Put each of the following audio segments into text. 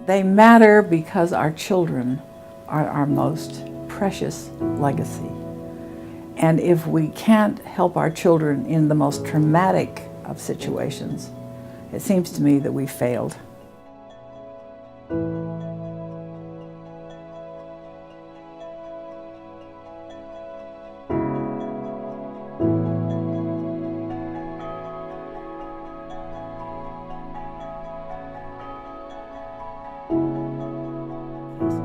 They matter because our children are our most precious legacy. And if we can't help our children in the most traumatic of situations, it seems to me that we failed.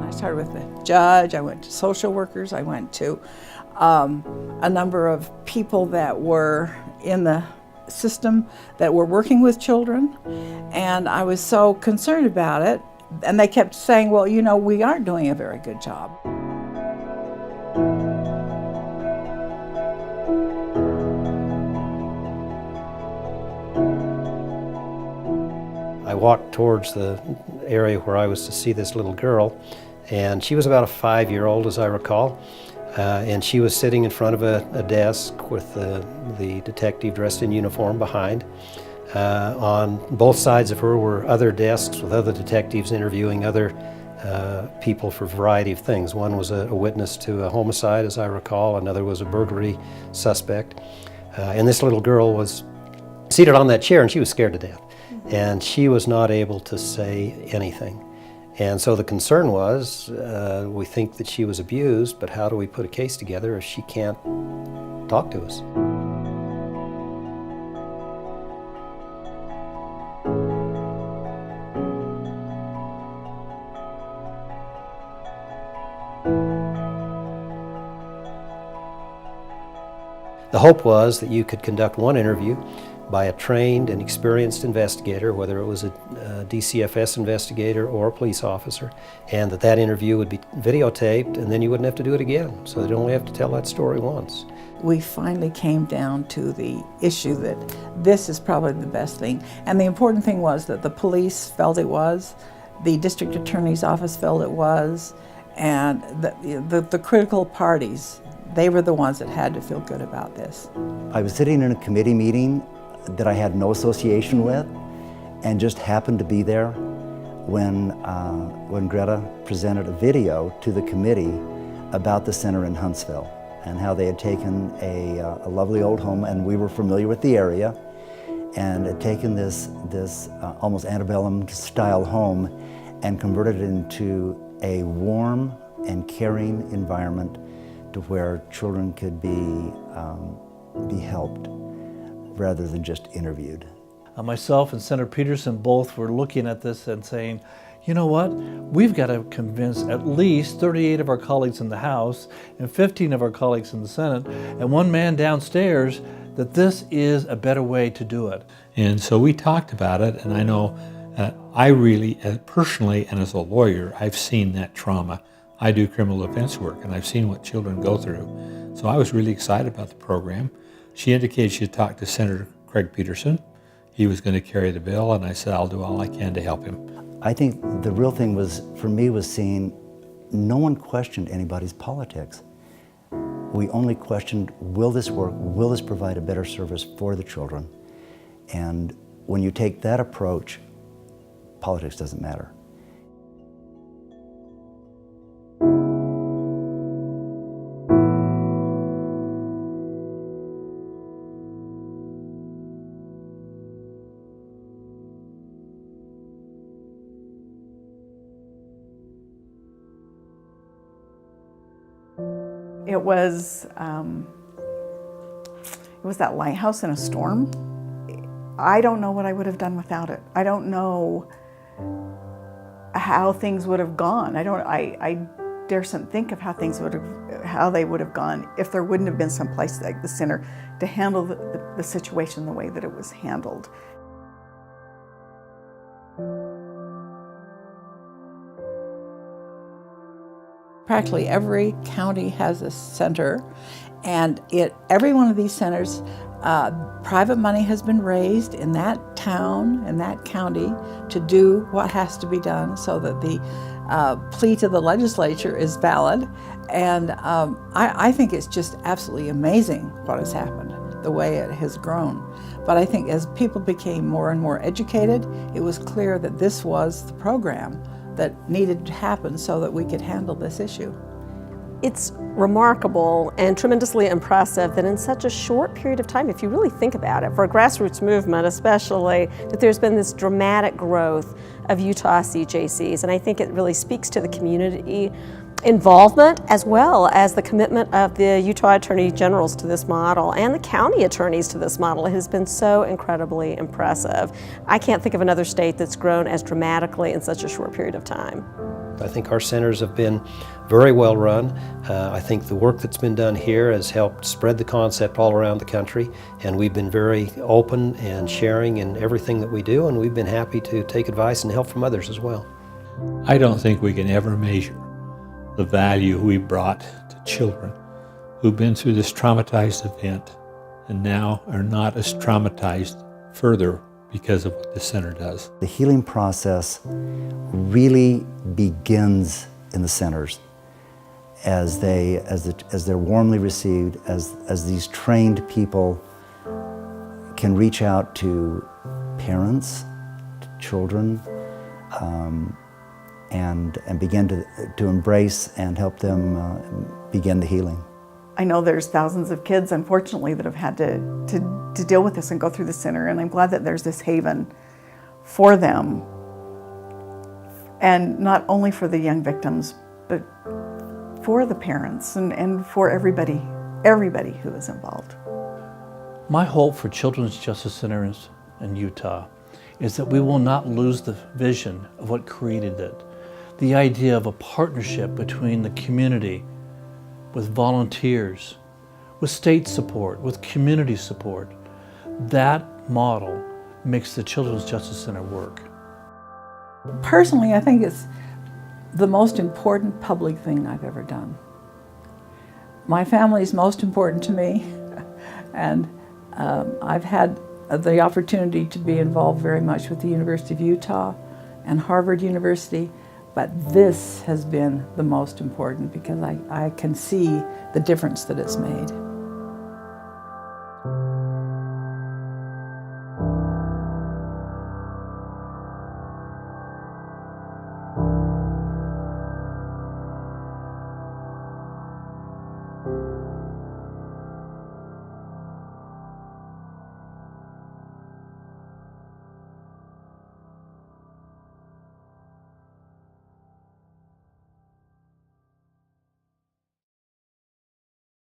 I started with the judge, I went to social workers, I went to a number of people that were in the system that were working with children, and I was so concerned about it, and they kept saying, well, you know, we aren't doing a very good job. I walked towards the area where I was to see this little girl, and she was about a 5-year-old, as I recall, and she was sitting in front of a desk with the detective dressed in uniform behind. On both sides of her were other desks with other detectives interviewing other people for a variety of things. One was a witness to a homicide, as I recall, another was a burglary suspect, and this little girl was seated on that chair, and she was scared to death. And she was not able to say anything. And so the concern was, we think that she was abused, but how do we put a case together if she can't talk to us? The hope was that you could conduct one interview by a trained and experienced investigator, whether it was a DCFS investigator or a police officer, and that interview would be videotaped, and then you wouldn't have to do it again. So they'd only have to tell that story once. We finally came down to the issue that this is probably the best thing. And the important thing was that the police felt it was, the district attorney's office felt it was, and the critical parties, they were the ones that had to feel good about this. I was sitting in a committee meeting that I had no association with, and just happened to be there when Greta presented a video to the committee about the center in Huntsville and how they had taken a lovely old home, and we were familiar with the area, and had taken this almost antebellum style home and converted it into a warm and caring environment to where children could be helped rather than just interviewed. Myself and Senator Peterson both were looking at this and saying, you know what, we've got to convince at least 38 of our colleagues in the House and 15 of our colleagues in the Senate and one man downstairs that this is a better way to do it. And so we talked about it, and I know I really, personally and as a lawyer, I've seen that trauma. I do criminal defense work, and I've seen what children go through. So I was really excited about the program. She indicated she had talked to Senator Craig Peterson. He was going to carry the bill, and I said, I'll do all I can to help him. I think the real thing was, for me, was seeing no one questioned anybody's politics. We only questioned, will this work? Will this provide a better service for the children? And when you take that approach, politics doesn't matter. It was that lighthouse in a storm. I don't know what I would have done without it. I don't know how things would have gone. I daresn't think of how they would have gone if there wouldn't have been some place like the center to handle the situation the way that it was handled. Practically every county has a center, and every one of these centers, private money has been raised in that town, in that county, to do what has to be done so that the plea to the legislature is valid. And I think it's just absolutely amazing what has happened, the way it has grown. But I think as people became more and more educated, it was clear that this was the program that needed to happen so that we could handle this issue. It's remarkable and tremendously impressive that in such a short period of time, if you really think about it, for a grassroots movement especially, that there's been this dramatic growth of Utah CJCs. And I think it really speaks to the community involvement as well as the commitment of the Utah Attorney Generals to this model and the county attorneys to this model. It has been so incredibly impressive. I can't think of another state that's grown as dramatically in such a short period of time. I think our centers have been very well run. I think the work that's been done here has helped spread the concept all around the country, and we've been very open and sharing in everything that we do, and we've been happy to take advice and help from others as well. I don't think we can ever measure the value we brought to children who've been through this traumatized event and now are not as traumatized further because of what the center does. The healing process really begins in the centers as they're warmly received, as these trained people can reach out to parents, to children, and begin to embrace and help them begin the healing. I know there's thousands of kids, unfortunately, that have had to deal with this and go through the center, and I'm glad that there's this haven for them. And not only for the young victims, but for the parents and for everybody who is involved. My hope for Children's Justice Centers in Utah is that we will not lose the vision of what created it. The idea of a partnership between the community, with volunteers, with state support, with community support. That model makes the Children's Justice Center work. Personally, I think it's the most important public thing I've ever done. My family is most important to me, and I've had the opportunity to be involved very much with the University of Utah and Harvard University, but this has been the most important because I can see the difference that it's made.